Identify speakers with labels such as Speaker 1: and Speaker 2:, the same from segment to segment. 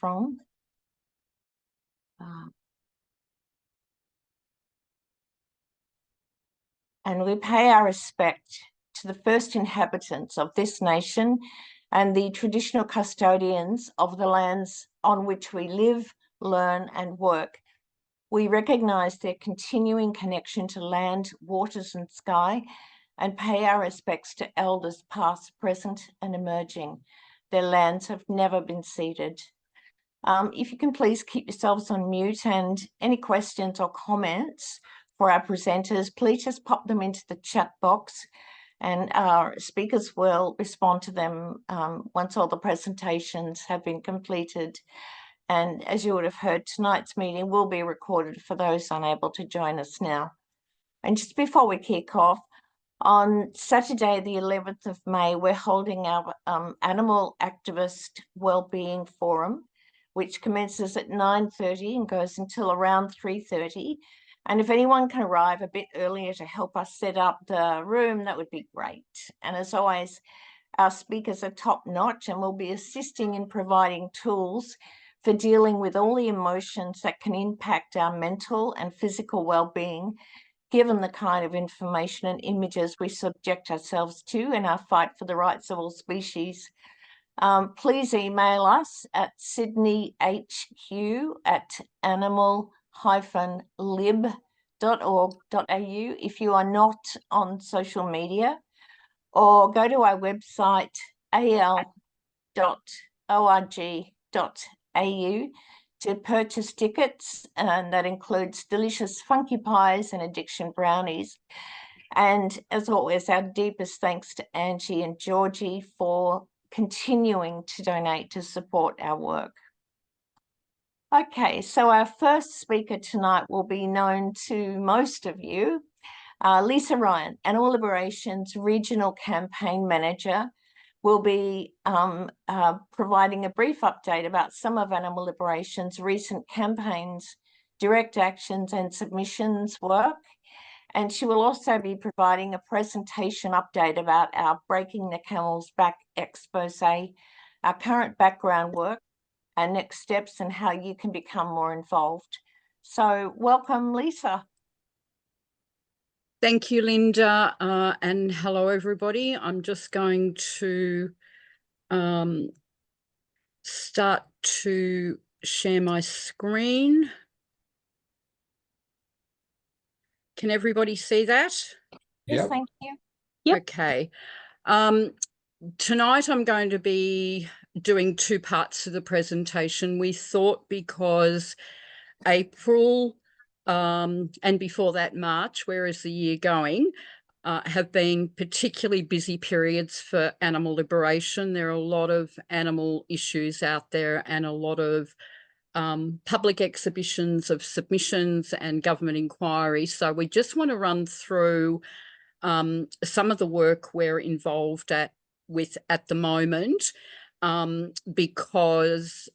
Speaker 1: from. And we pay our respect to the first inhabitants of this nation and the traditional custodians of the lands on which we live, learn, and work. We recognise their continuing connection to land, waters, and sky, and pay our respects to elders past, present, and emerging. Their lands have never been ceded. If you can please keep yourselves on mute, and any questions or comments for our presenters, please just pop them into the chat box and our speakers will respond to them once all the presentations have been completed. And as you would have heard, tonight's meeting will be recorded for those unable to join us now. And just before we kick off, on Saturday, the 11th of May, we're holding our Animal Activist Wellbeing Forum, which commences at 9:30 and goes until around 3:30. And if anyone can arrive a bit earlier to help us set up the room, that would be great. And as always, our speakers are top-notch and will be assisting in providing tools for dealing with all the emotions that can impact our mental and physical well-being, given the kind of information and images we subject ourselves to in our fight for the rights of all species. Please email us at sydney.hq@animal-lib.org.au if you are not on social media, or go to our website al.org.au to purchase tickets, and that includes delicious funky pies and addiction brownies. And as always, our deepest thanks to Angie and Georgie for continuing to donate to support our work. Okay, so our first speaker tonight will be known to most of you. Lisa Ryan, Animal Liberation's Regional Campaign Manager, will be providing a brief update about some of Animal Liberation's recent campaigns, direct actions and submissions work. And she will also be providing a presentation update about our Breaking the Camel's Back expose, our current background work, our next steps, and how you can become more involved. So welcome, Lisa.
Speaker 2: Thank you, Linda, and hello, everybody. I'm just going to start to share my screen. Can everybody see that?
Speaker 1: Yes,
Speaker 3: Yep.
Speaker 1: thank you.
Speaker 2: Yep. Okay. Tonight I'm going to be doing two parts of the presentation. We thought because April and before that March, where is the year going, have been particularly busy periods for animal liberation. There are a lot of animal issues out there and a lot of public exhibitions of submissions and government inquiries. So we just want to run through some of the work we're involved with at the moment, because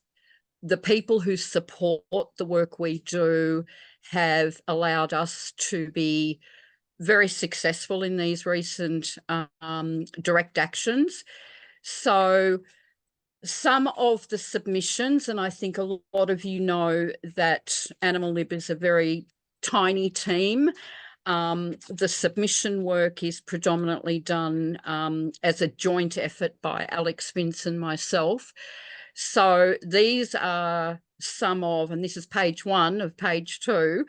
Speaker 2: the people who support the work we do have allowed us to be very successful in these recent direct actions. So some of the submissions, and I think a lot of you know that Animal Lib is a very tiny team. The submission work is predominantly done as a joint effort by Alex Vince and myself. So these are some of, and this is page 1 of page 2,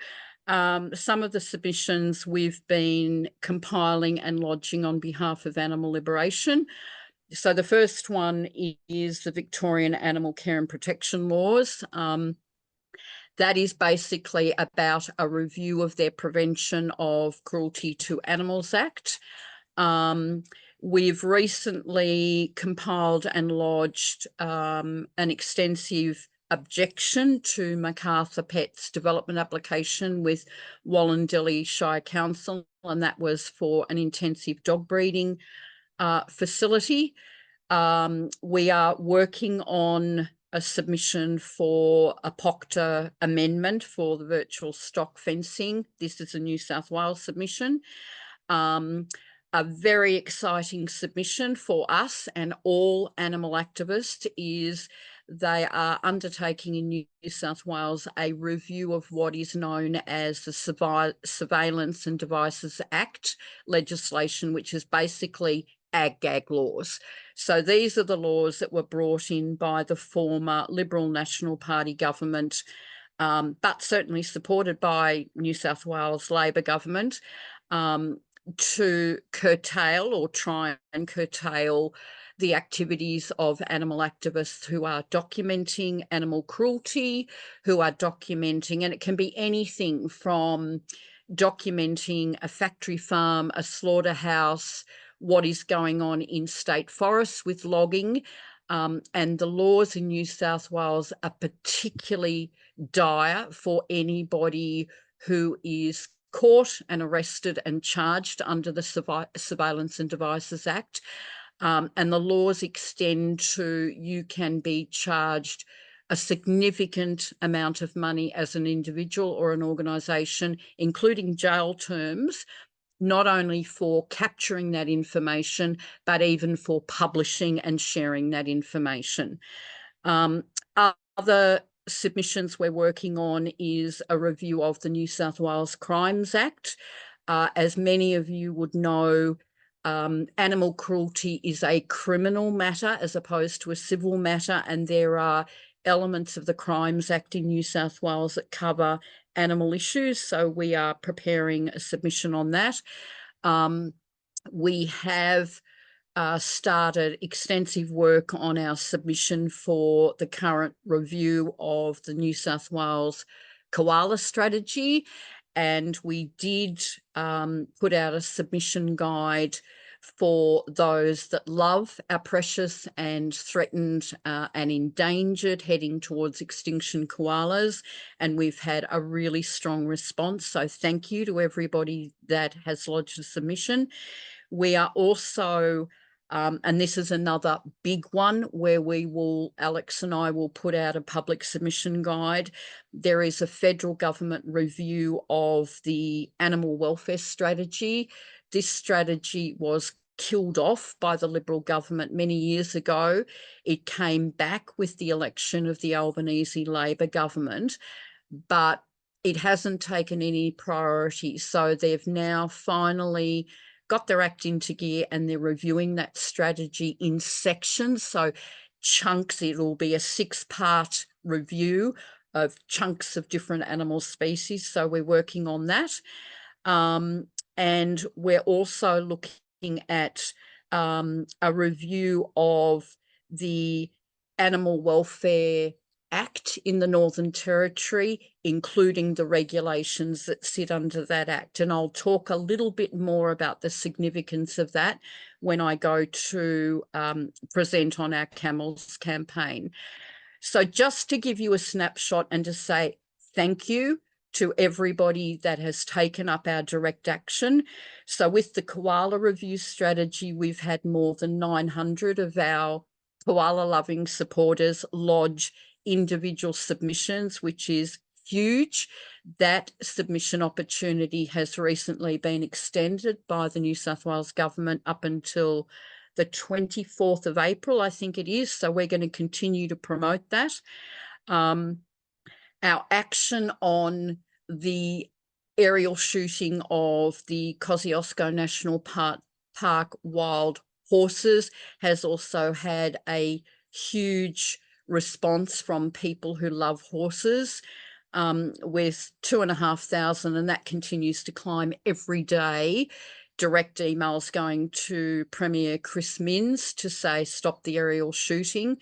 Speaker 2: some of the submissions we've been compiling and lodging on behalf of Animal Liberation. So the first one is the Victorian Animal Care and Protection Laws. That is basically about a review of their Prevention of Cruelty to Animals Act. We've recently compiled and lodged an extensive objection to MacArthur Pet's development application with Wallandilly Shire Council, and that was for an intensive dog breeding facility. We are working on a submission for a POCTA amendment for the virtual stock fencing. This is a New South Wales submission. A very exciting submission for us and all animal activists is they are undertaking in New South Wales a review of what is known as the Surveillance and Devices Act legislation, which is basically ag-gag laws. So these are the laws that were brought in by the former Liberal National Party government, but certainly supported by New South Wales Labor government, to curtail or try and curtail the activities of animal activists who are documenting animal cruelty, who are documenting, and it can be anything from documenting a factory farm, a slaughterhouse, what is going on in state forests with logging. And the laws in New South Wales are particularly dire for anybody who is caught and arrested and charged under the Surveillance and Devices Act. And the laws extend to you can be charged a significant amount of money as an individual or an organisation, including jail terms, not only for capturing that information, but even for publishing and sharing that information. Other submissions we're working on is a review of the New South Wales Crimes Act. As many of you would know, animal cruelty is a criminal matter as opposed to a civil matter, and there are elements of the Crimes Act in New South Wales that cover animal issues. So we are preparing a submission on that. We have started extensive work on our submission for the current review of the New South Wales koala strategy, and we did put out a submission guide for those that love our precious and threatened and endangered, heading towards extinction koalas, and we've had a really strong response. So thank you to everybody that has lodged a submission. We are also, and this is another big one where Alex and I will put out a public submission guide. There is a federal government review of the animal welfare strategy. This strategy was killed off by the Liberal government many years ago. It came back with the election of the Albanese Labor government, but it hasn't taken any priority. So they've now finally got their act into gear and they're reviewing that strategy in sections. So chunks, it'll be a 6-part review of chunks of different animal species. So we're working on that. And we're also looking at a review of the Animal Welfare Act in the Northern Territory, including the regulations that sit under that act. And I'll talk a little bit more about the significance of that when I go to present on our camels campaign. So just to give you a snapshot and to say thank you to everybody that has taken up our direct action. So with the koala review strategy, we've had more than 900 of our koala loving supporters lodge individual submissions, which is huge. That submission opportunity has recently been extended by the New South Wales government up until the 24th of April, I think it is. So we're going to continue to promote that. Our action on the aerial shooting of the Kosciuszko National Park wild horses has also had a huge response from people who love horses, with 2,500, and that continues to climb every day. Direct emails going to Premier Chris Minns to say stop the aerial shooting.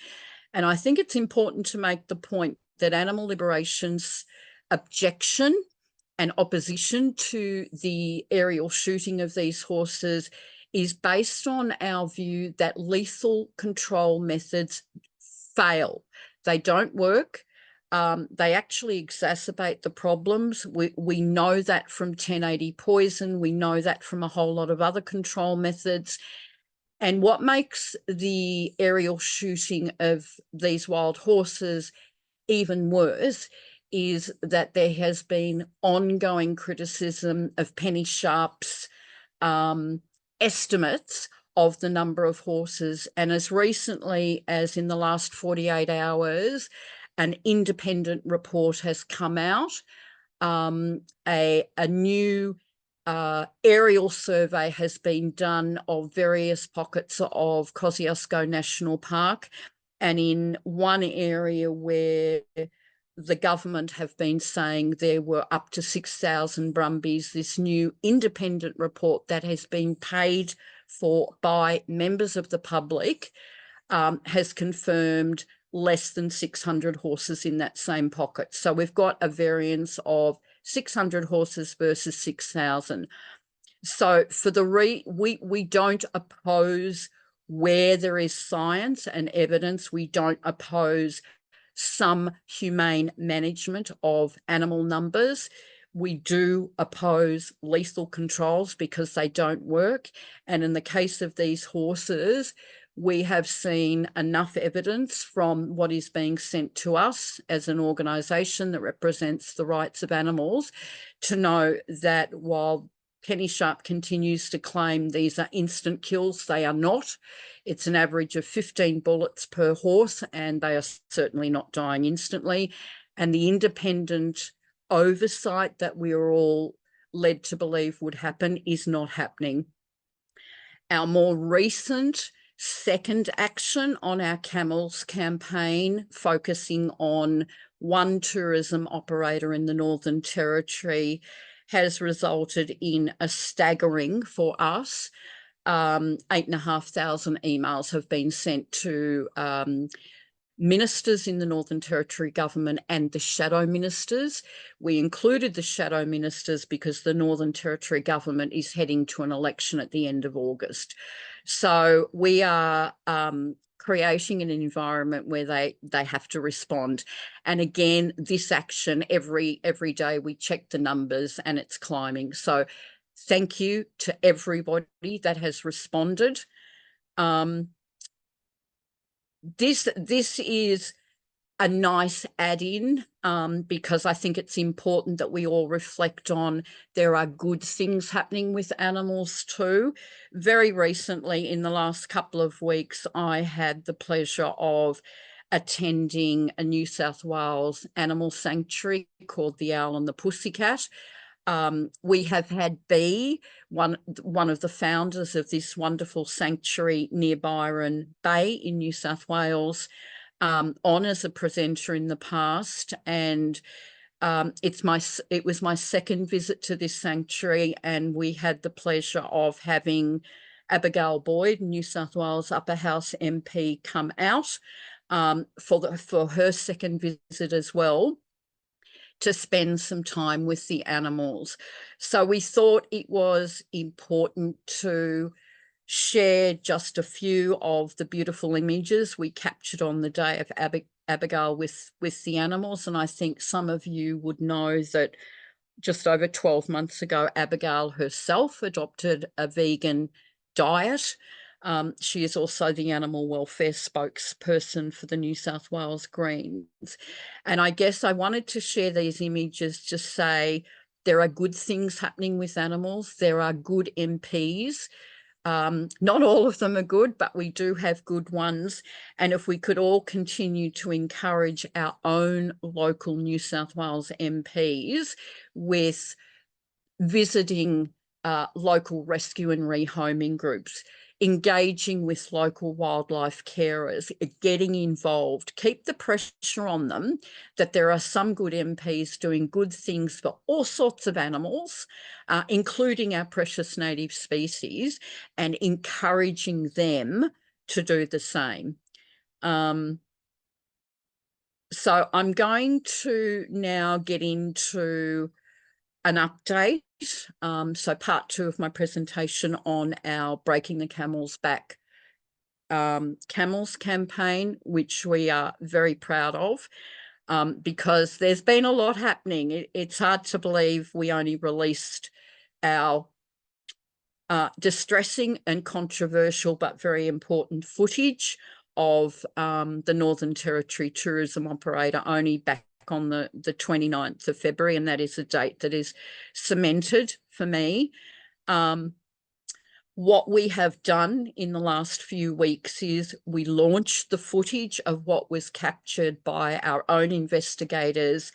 Speaker 2: And I think it's important to make the point that Animal Liberation's objection and opposition to the aerial shooting of these horses is based on our view that lethal control methods fail. They don't work. They actually exacerbate the problems. We know that from 1080 poison. We know that from a whole lot of other control methods. And what makes the aerial shooting of these wild horses even worse is that there has been ongoing criticism of Penny Sharp's estimates of the number of horses. And as recently as in the last 48 hours, an independent report has come out. A new aerial survey has been done of various pockets of Kosciuszko National Park, and in one area where the government have been saying there were up to 6,000 brumbies, this new independent report that has been paid for by members of the public has confirmed less than 600 horses in that same pocket. So we've got a variance of 600 horses versus 6,000. So for the we don't oppose where there is science and evidence. We don't oppose some humane management of animal numbers. We do oppose lethal controls because they don't work. And in the case of these horses, we have seen enough evidence from what is being sent to us as an organisation that represents the rights of animals to know that while Penny Sharp continues to claim these are instant kills, they are not. It's an average of 15 bullets per horse, and they are certainly not dying instantly. And the independent oversight that we are all led to believe would happen is not happening. Our more recent second action on our camels campaign, focusing on one tourism operator in the Northern Territory, has resulted in a staggering, for us, 8,500 emails have been sent to ministers in the Northern Territory government and the shadow ministers. We included the shadow ministers because the Northern Territory government is heading to an election at the end of August. So we are creating an environment where they have to respond. And again, this action, every day we check the numbers and it's climbing. So thank you to everybody that has responded. This is a nice add-in because I think it's important that we all reflect on there are good things happening with animals too. Very recently, in the last couple of weeks, I had the pleasure of attending a New South Wales animal sanctuary called the Owl and the Pussycat. We have had Bee, one of the founders of this wonderful sanctuary near Byron Bay in New South Wales, on as a presenter in the past, and it was my second visit to this sanctuary, and we had the pleasure of having Abigail Boyd, New South Wales Upper House MP, come out for her second visit as well, to spend some time with the animals. So we thought it was important to share just a few of the beautiful images we captured on the day of Abigail with the animals. And I think some of you would know that just over 12 months ago, Abigail herself adopted a vegan diet. She is also the animal welfare spokesperson for the New South Wales Greens. And I guess I wanted to share these images to say there are good things happening with animals. There are good MPs. Not all of them are good, but we do have good ones. And if we could all continue to encourage our own local New South Wales MPs with visiting local rescue and rehoming groups, engaging with local wildlife carers, getting involved, keep the pressure on them that there are some good MPs doing good things for all sorts of animals, including our precious native species, and encouraging them to do the same. So I'm going to now get into an update. So part 2 of my presentation on our Breaking the Camel's Back camels campaign, which we are very proud of, because there's been a lot happening. It's hard to believe we only released our distressing and controversial but very important footage of the Northern Territory tourism operator only back on the 29th of February, and that is a date that is cemented for me. What we have done in the last few weeks is we launched the footage of what was captured by our own investigators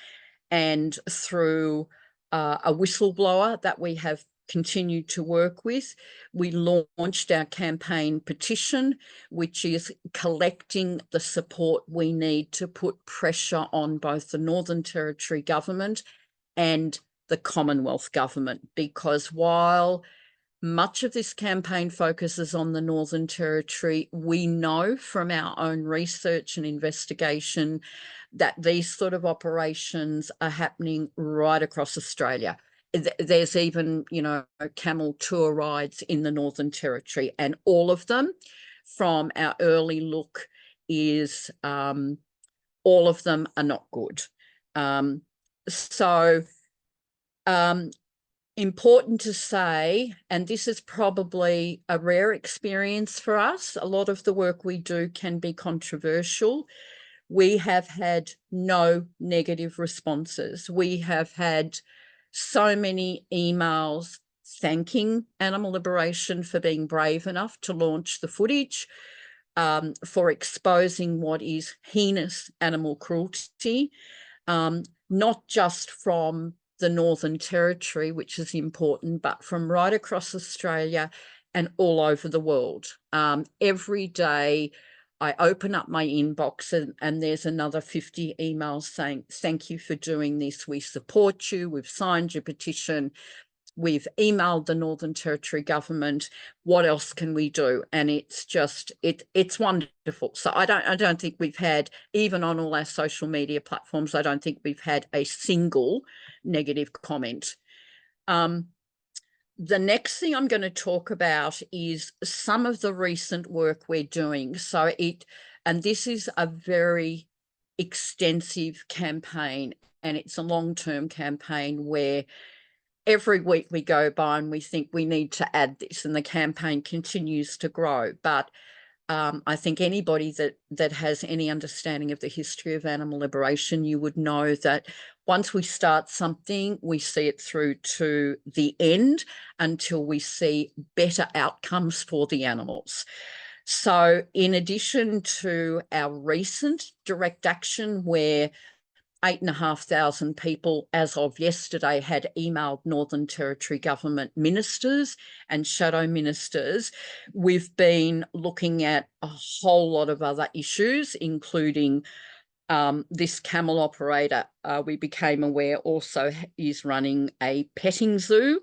Speaker 2: and through a whistleblower that we have continued to work with. We launched our campaign petition, which is collecting the support we need to put pressure on both the Northern Territory government and the Commonwealth government, because while much of this campaign focuses on the Northern Territory, we know from our own research and investigation that these sort of operations are happening right across Australia. There's even, camel tour rides in the Northern Territory, and all of them, from our early look, is all of them are not good. Important to say, and this is probably a rare experience for us, a lot of the work we do can be controversial. We have had no negative responses. We have had so many emails thanking Animal Liberation for being brave enough to launch the footage, for exposing what is heinous animal cruelty, not just from the Northern Territory, which is important, but from right across Australia and all over the world. Every day I open up my inbox and there's another 50 emails saying, thank you for doing this. We support you. We've signed your petition. We've emailed the Northern Territory government. What else can we do? And it's just, it's wonderful. So I don't think we've had, even on all our social media platforms, I don't think we've had a single negative comment. The next thing I'm going to talk about is some of the recent work we're doing. And this is a very extensive campaign, and it's a long-term campaign where every week we go by and we think we need to add this, and the campaign continues to grow. But I think anybody that has any understanding of the history of animal liberation, you would know that once we start something, we see it through to the end until we see better outcomes for the animals. So in addition to our recent direct action, where 8,500 people, as of yesterday, had emailed Northern Territory government ministers and shadow ministers, we've been looking at a whole lot of other issues, including this camel operator, we became aware, also is running a petting zoo.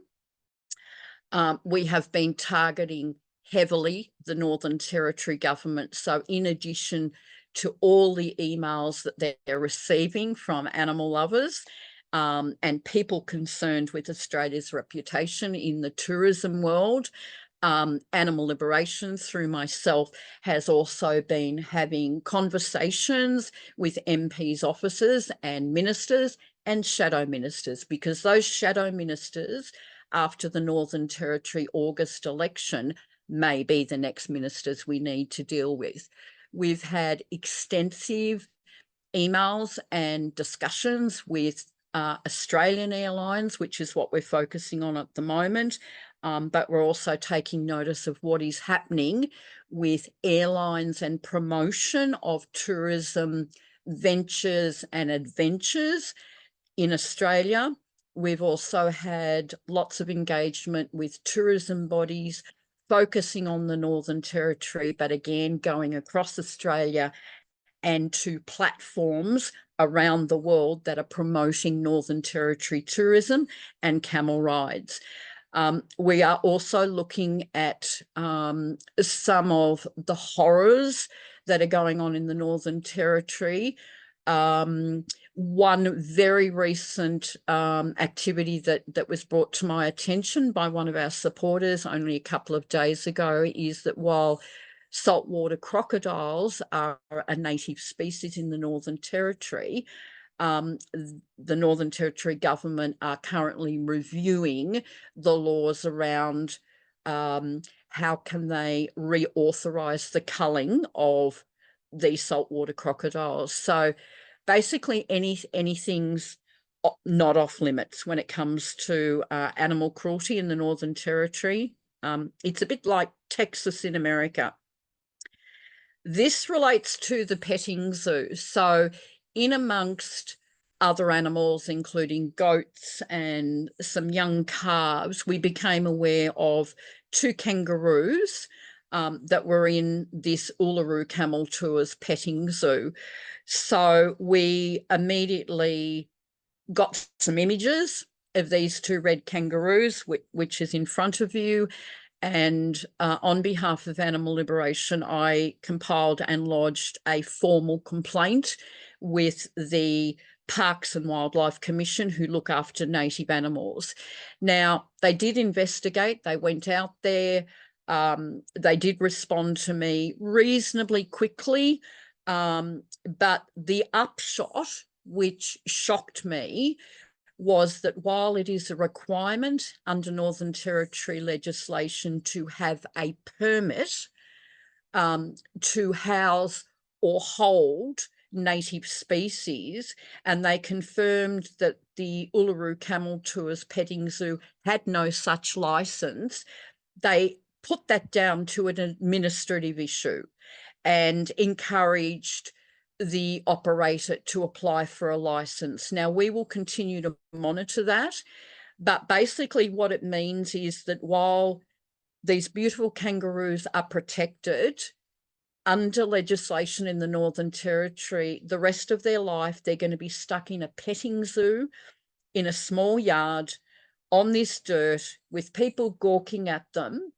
Speaker 2: We have been targeting heavily the Northern Territory government. So in addition to all the emails that they're receiving from animal lovers and people concerned with Australia's reputation in the tourism world, Animal Liberation, through myself, has also been having conversations with MPs' offices and ministers and shadow ministers, because those shadow ministers, after the Northern Territory August election, may be the next ministers we need to deal with. We've had extensive emails and discussions with Australian Airlines, which is what we're focusing on at the moment. But we're also taking notice of what is happening with airlines and promotion of tourism ventures and adventures in Australia. We've also had lots of engagement with tourism bodies focusing on the Northern Territory, but again, going across Australia and to platforms around the world that are promoting Northern Territory tourism and camel rides. We are also looking at some of the horrors that are going on in the Northern Territory. One very recent activity that was brought to my attention by one of our supporters only a couple of days ago is that while saltwater crocodiles are a native species in the Northern Territory, the Northern Territory government are currently reviewing the laws around how can they reauthorize the culling of these saltwater crocodiles. So basically anything's not off limits when it comes to animal cruelty in the Northern Territory. It's a bit like Texas in America. This relates to the petting zoo. So in amongst other animals, including goats and some young calves, we became aware of 2 kangaroos that were in this Uluru Camel Tours petting zoo. So we immediately got some images of these 2 red kangaroos, which is in front of you. And on behalf of Animal Liberation, I compiled and lodged a formal complaint with the Parks and Wildlife Commission, who look after native animals. Now, they did investigate. They went out there. They did respond to me reasonably quickly. But the upshot, which shocked me, was that while it is a requirement under Northern Territory legislation to have a permit to house or hold native species, and they confirmed that the Uluru Camel Tours Petting Zoo had no such license, they put that down to an administrative issue and encouraged the operator to apply for a license. Now, we will continue to monitor that, but basically what it means is that while these beautiful kangaroos are protected under legislation in the Northern Territory, the rest of their life, they're going to be stuck in a petting zoo in a small yard on this dirt with people gawking at them,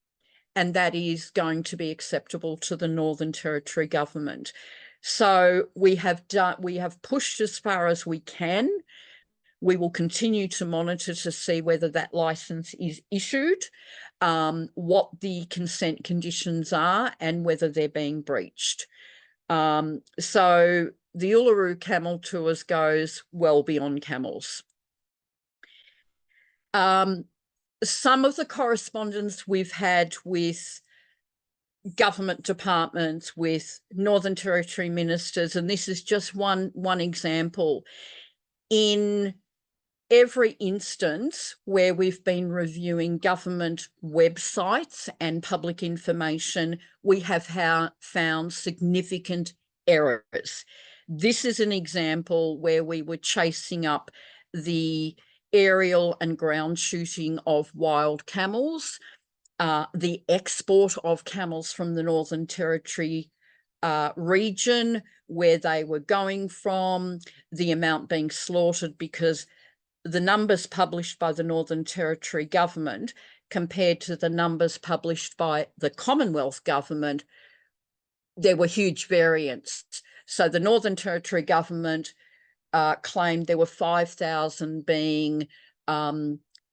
Speaker 2: and that is going to be acceptable to the Northern Territory government. So we have pushed as far as we can. We will continue to monitor to see whether that license is issued, what the consent conditions are, and whether they're being breached. So the Uluru Camel Tours goes well beyond camels. Some of the correspondence we've had with government departments, with Northern Territory ministers, and this is just one example. In every instance where we've been reviewing government websites and public information, we have found significant errors. This is an example where we were chasing up the aerial and ground shooting of wild camels, the export of camels from the Northern Territory region, where they were going from, the amount being slaughtered, because the numbers published by the Northern Territory government compared to the numbers published by the Commonwealth government, there were huge variants. So the Northern Territory government claimed there were 5,000 being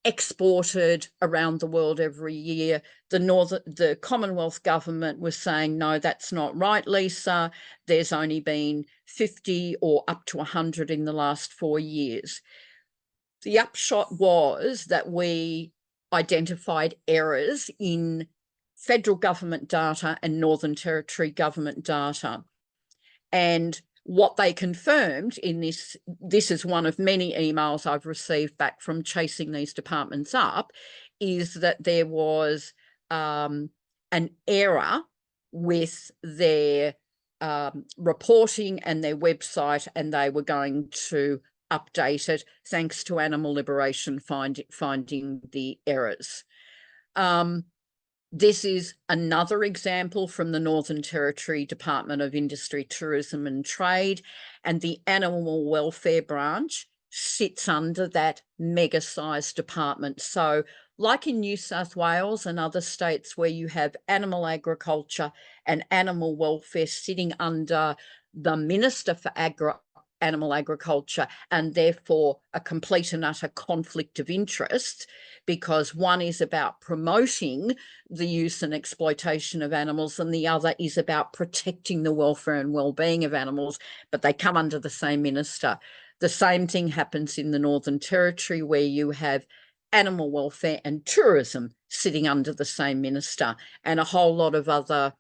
Speaker 2: exported around the world every year. The Commonwealth government was saying, no, that's not right, Lisa. There's only been 50 or up to 100 in the last 4 years. The upshot was that we identified errors in federal government data and Northern Territory government data. And what they confirmed in this is one of many emails I've received back from chasing these departments up, is that there was an error with their reporting and their website, and they were going to update it, thanks to Animal Liberation finding the errors. This is another example from the Northern Territory Department of Industry, Tourism and Trade, and the Animal Welfare Branch sits under that mega-sized department. So like in New South Wales and other states where you have animal agriculture and animal welfare sitting under the Minister for Animal Agriculture, and therefore a complete and utter conflict of interest, because one is about promoting the use and exploitation of animals and the other is about protecting the welfare and well-being of animals, but they come under the same minister. The same thing happens in the Northern Territory, where you have animal welfare and tourism sitting under the same minister, and a whole lot of other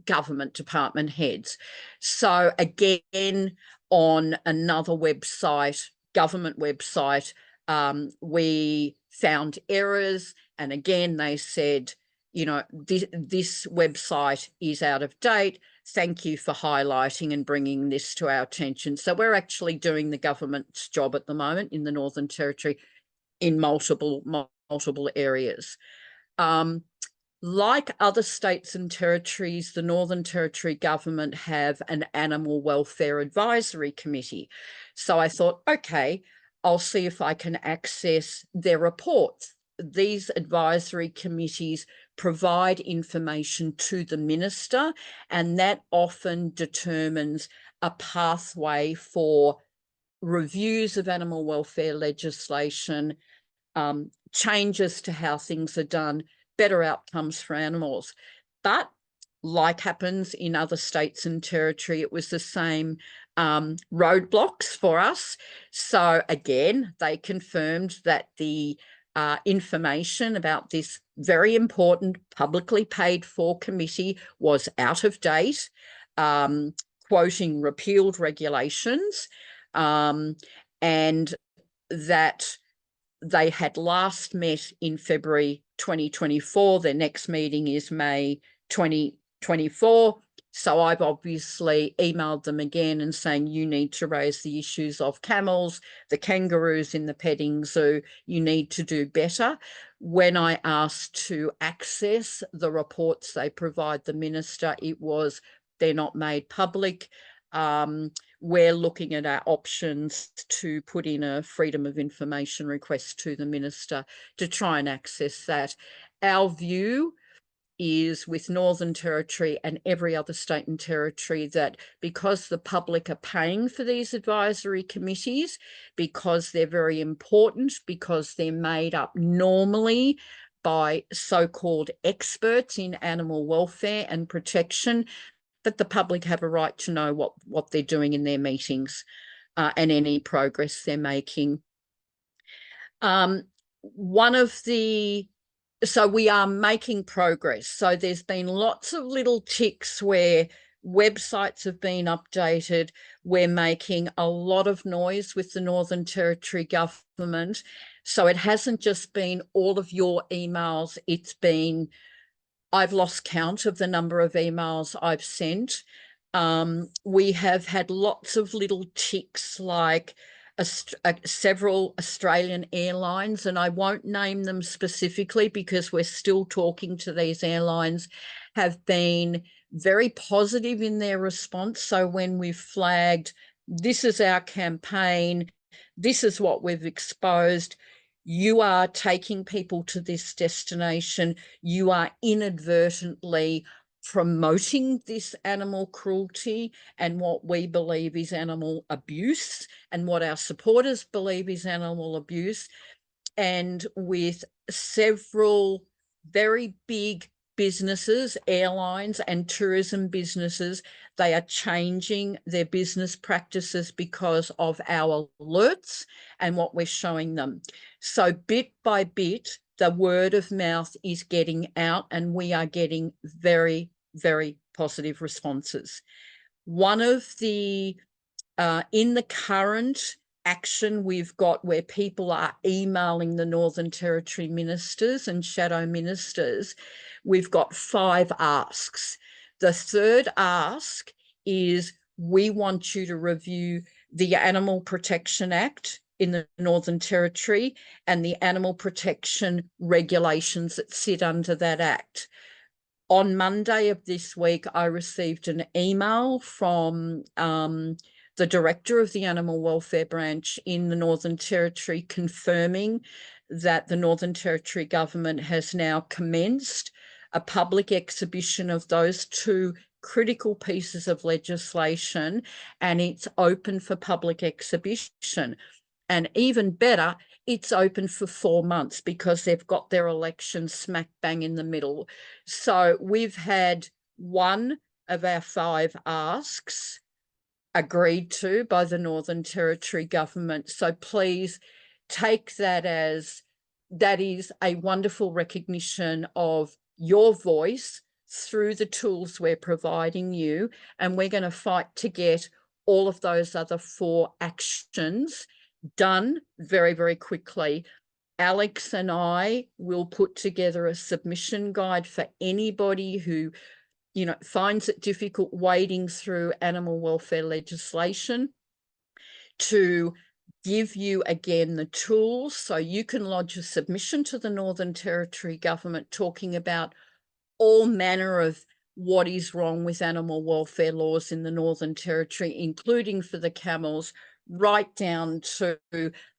Speaker 2: government department heads. So again, on another website, government website, we found errors, and again they said you know, this website is out of date. Thank you for highlighting and bringing this to our attention. So we're actually doing the government's job at the moment in the Northern Territory in multiple areas. Like other states and territories, the Northern Territory government have an animal welfare advisory committee. So I thought, okay, I'll see if I can access their reports. These advisory committees provide information to the minister, and that often determines a pathway for reviews of animal welfare legislation, changes to how things are done, better outcomes for animals. But like happens in other states and territory, it was the same roadblocks for us. So again, they confirmed that the information about this very important publicly paid for committee was out of date, quoting repealed regulations, and that they had last met in February 2024. Their next meeting is May 2024. So I've obviously emailed them again and saying, you need to raise the issues of camels, the kangaroos in the petting zoo. You need to do better. When I asked to access the reports they provide the minister, it was, they're not made public. We're looking at our options to put in a freedom of information request to the minister to try and access that. Our view is, with Northern Territory and every other state and territory, that because the public are paying for these advisory committees, because they're very important, because they're made up normally by so-called experts in animal welfare and protection, that the public have a right to know what they're doing in their meetings and any progress they're making. So we are making progress. So there's been lots of little ticks where websites have been updated. We're making a lot of noise with the Northern Territory government. So it hasn't just been all of your emails, it's been, I've lost count of the number of emails I've sent. We have had lots of little ticks, like several Australian airlines, and I won't name them specifically because we're still talking to these airlines, have been very positive in their response. So when we've flagged, this is our campaign, this is what we've exposed, you are taking people to this destination, you are inadvertently promoting this animal cruelty and what we believe is animal abuse and what our supporters believe is animal abuse. And with several very big businesses, airlines and tourism businesses, they are changing their business practices because of our alerts and what we're showing them. So bit by bit, the word of mouth is getting out and we are getting very, very positive responses. One of the, in the current action we've got where people are emailing the Northern Territory ministers and shadow ministers, we've got 5 asks. The third ask is, we want you to review the Animal Protection Act in the Northern Territory and the animal protection regulations that sit under that act. On Monday of this week, I received an email from the director of the Animal Welfare Branch in the Northern Territory confirming that the Northern Territory government has now commenced a public exhibition of those 2 critical pieces of legislation, and it's open for public exhibition. And even better, it's open for 4 months because they've got their election smack bang in the middle. So we've had 1 of our 5 asks agreed to by the Northern Territory government. So please take that as, that is a wonderful recognition of your voice through the tools we're providing you. And we're going to fight to get all of those other 4 actions done very, very quickly. Alex and I will put together a submission guide for anybody who, you know, finds it difficult wading through animal welfare legislation, to give you again the tools so you can lodge a submission to the Northern Territory government talking about all manner of what is wrong with animal welfare laws in the Northern Territory, including for the camels, right down to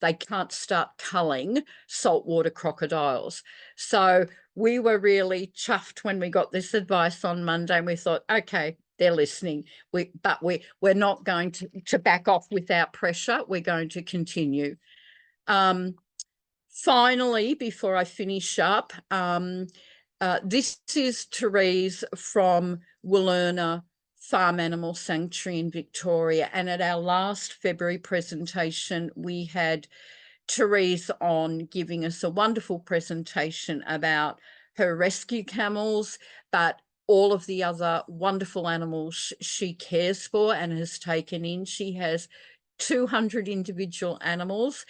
Speaker 2: they can't start culling saltwater crocodiles. So we were really chuffed when we got this advice on Monday, and we thought, okay, they're listening. But we're not going to back off without pressure. We're going to continue. Finally, before I finish up, this is Therese from Willerna Farm Animal Sanctuary in Victoria. And at our last February presentation, we had Therese on giving us a wonderful presentation about her rescue camels, but all of the other wonderful animals she cares for and has taken in. She has 200 individual animals.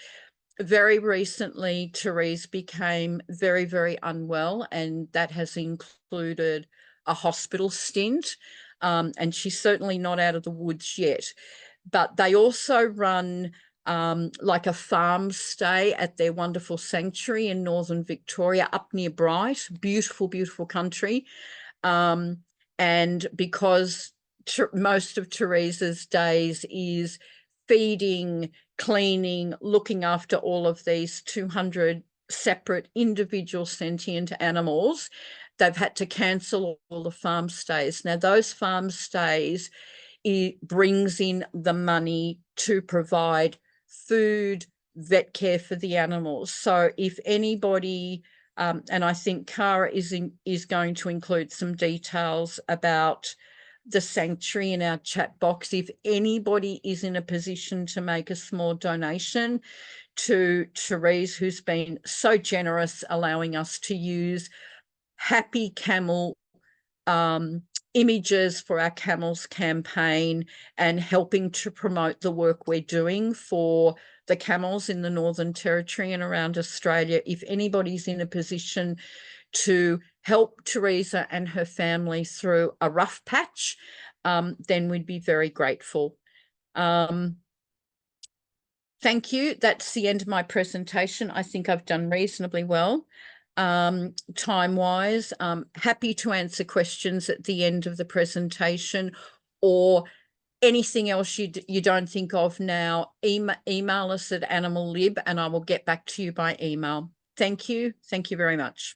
Speaker 2: Very recently, Therese became very, very unwell, and that has included a hospital stint. And she's certainly not out of the woods yet. But they also run like a farm stay at their wonderful sanctuary in northern Victoria, up near Bright. Beautiful, beautiful country. And because most of Therese's days is feeding, cleaning, looking after all of these 200 separate individual sentient animals, they've had to cancel all the farm stays. Now, those farm stays, it brings in the money to provide food, vet care for the animals. So if anybody, and I think Cara is going to include some details about the sanctuary in our chat box. If anybody is in a position to make a small donation to Therese, who's been so generous allowing us to use happy camel images for our camels campaign and helping to promote the work we're doing for the camels in the Northern Territory and around Australia. If anybody's in a position to help Teresa and her family through a rough patch, then we'd be very grateful. Thank you. That's the end of my presentation. I think I've done reasonably well. Time-wise, happy to answer questions at the end of the presentation, or anything else you don't think of now, email us at Animal Lib and I will get back to you by email. Thank you. Thank you very much.